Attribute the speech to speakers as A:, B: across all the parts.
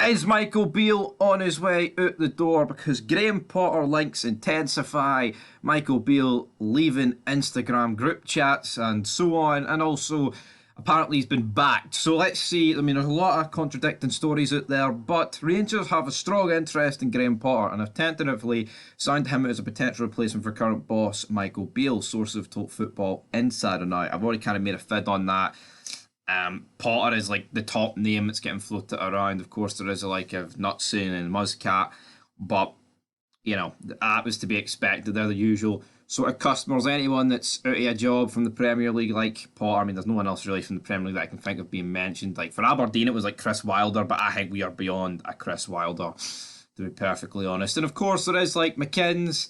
A: Is Michael Beale on his way out the door? Because Graham Potter links intensify. Michael Beale leaving Instagram group chats and so on, and also apparently he's been backed. So let's see. I mean, there's a lot of contradicting stories out there, but Rangers have a strong interest in Graham Potter and have tentatively signed him as a potential replacement for current boss Michael Beale. Sources have told Football Insider. Now, I've already kind of made a fid on that. Potter is like the top name that's getting floated around. Of course, there is a like of Nutson and Muscat, but you know that was to be expected. They're the usual sort of customers. Anyone that's out of a job from the Premier League, like Potter. I mean, there's no one else really from the Premier League that I can think of being mentioned. Like for Aberdeen, it was like Chris Wilder, but I think we are beyond a Chris Wilder, to be perfectly honest. And of course, there is like McKinn's.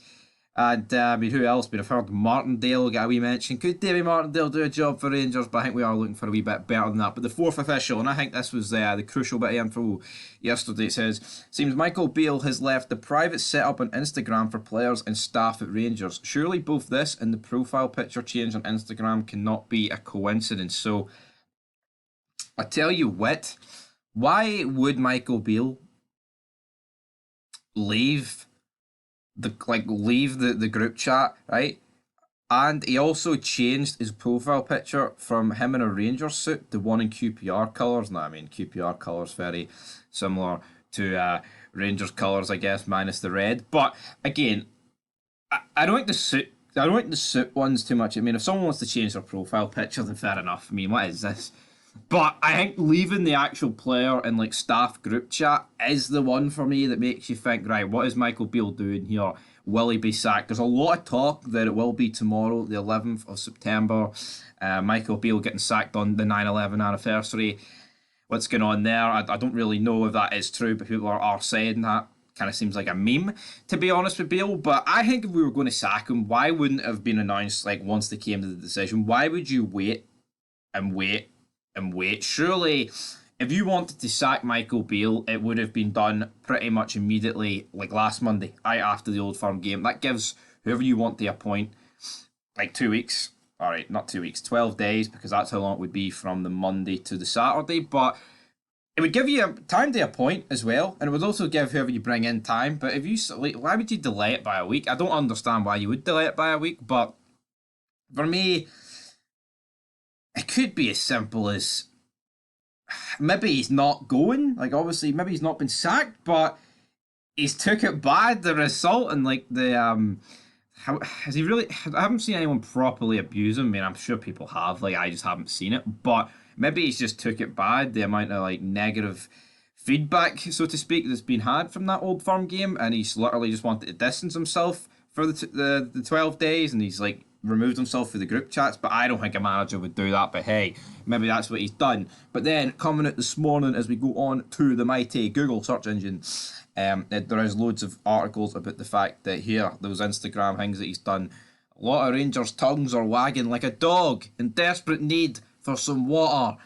A: And I mean, who else? We've heard Martindale get a wee mention. Could Davy Martindale do a job for Rangers? But I think we are looking for a wee bit better than that. But the fourth official, and I think this was the crucial bit of info yesterday, it says, seems Michael Beale has left the private setup on Instagram for players and staff at Rangers. Surely both this and the profile picture change on Instagram cannot be a coincidence. So, I tell you what, why would Michael Beale leave the group chat, right? And he also changed his profile picture from him in a Rangers suit to one in QPR colours. Now, I mean, QPR colours very similar to Rangers colours, I guess, minus the red. But again, I don't like the suit. I don't like the suit ones too much. I mean, if someone wants to change their profile picture, then fair enough. I mean, what is this? But I think leaving the actual player in like staff group chat is the one for me that makes you think, right, what is Michael Beale doing here? Will he be sacked? There's a lot of talk that it will be tomorrow, the 11th of September. Michael Beale getting sacked on the 9/11 anniversary. What's going on there? I don't really know if that is true, but people are saying that. Kind of seems like a meme, to be honest with Beale. But I think if we were going to sack him, why wouldn't it have been announced like once they came to the decision? Why would you wait and wait and wait? Surely, if you wanted to sack Michael Beale, it would have been done pretty much immediately, like last Monday, right after the Old Firm game. That gives whoever you want to appoint like 2 weeks. All right, not 2 weeks, 12 days, because that's how long it would be from the Monday to the Saturday. But it would give you time to appoint as well, and it would also give whoever you bring in time. But if you like, why would you delay it by a week? I don't understand why you would delay it by a week, but for me, it could be as simple as maybe he's not going. Like, obviously, maybe he's not been sacked, but he's took it bad, the result, and like the how has he really? I haven't seen anyone properly abuse him. I mean, I'm sure people have. Like, I just haven't seen it. But maybe he's just took it bad. The amount of like negative feedback, so to speak, that's been had from that Old Firm game, and he's literally just wanted to distance himself for the 12 days, and he's like removed himself from the group chats. But I don't think a manager would do that. But hey, maybe that's what he's done. But then coming out this morning as we go on to the mighty Google search engine, there is loads of articles about the fact that here, those Instagram things that he's done, a lot of Rangers' tongues are wagging like a dog in desperate need for some water.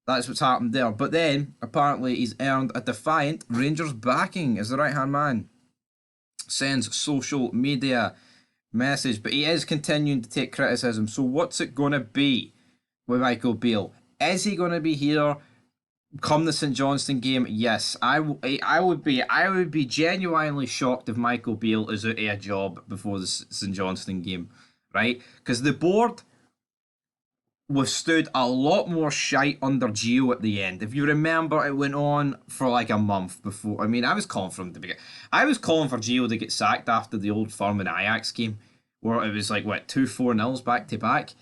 A: That's what's happened there. But then, apparently, he's earned a defiant Rangers backing as the right-hand man. Sends social media message, but he is continuing to take criticism. So what's it going to be with Michael Beale? Is he going to be here come the St Johnstone game? Yes, I would be genuinely shocked if Michael Beale is out of a job before the St Johnstone game, right? Because the board withstood a lot more shite under Gio at the end. If you remember, it went on for like a month before. I mean, I was calling for him to be. I was calling for Gio to get sacked after the Old Firm and Ajax game, where it was like what 2-4-0s back to back.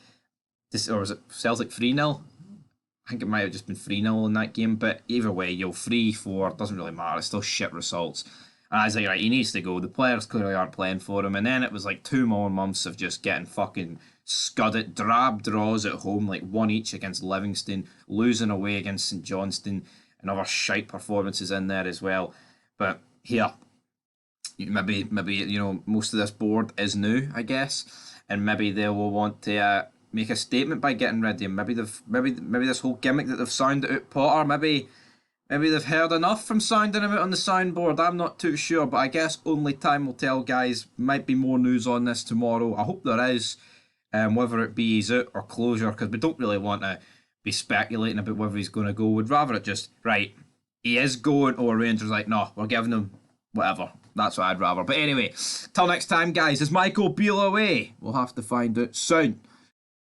A: Or was it Celtic 3-0? I think it might have just been 3-0 in that game. But either way, 3-4 doesn't really matter. It's still shit results. And I was like, right, he needs to go. The players clearly aren't playing for him. And then it was like 2 more months of just getting fucking scudded, drab draws at home, like 1 each against Livingston, losing away against St Johnstone, and other shite performances in there as well. But here, maybe most of this board is new, I guess, and maybe they will want to make a statement by getting rid of him. Maybe this whole gimmick that they've sounded out Potter, maybe they've heard enough from sounding him out on the soundboard. I'm not too sure, but I guess only time will tell, guys. Might be more news on this tomorrow. I hope there is. Whether it be he's out or closure, because we don't really want to be speculating about whether he's going to go. We'd rather it just, right, he is going, or Rangers like, no, we're giving him whatever. That's what I'd rather. But anyway, till next time, guys, is Michael Beale away? We'll have to find out soon.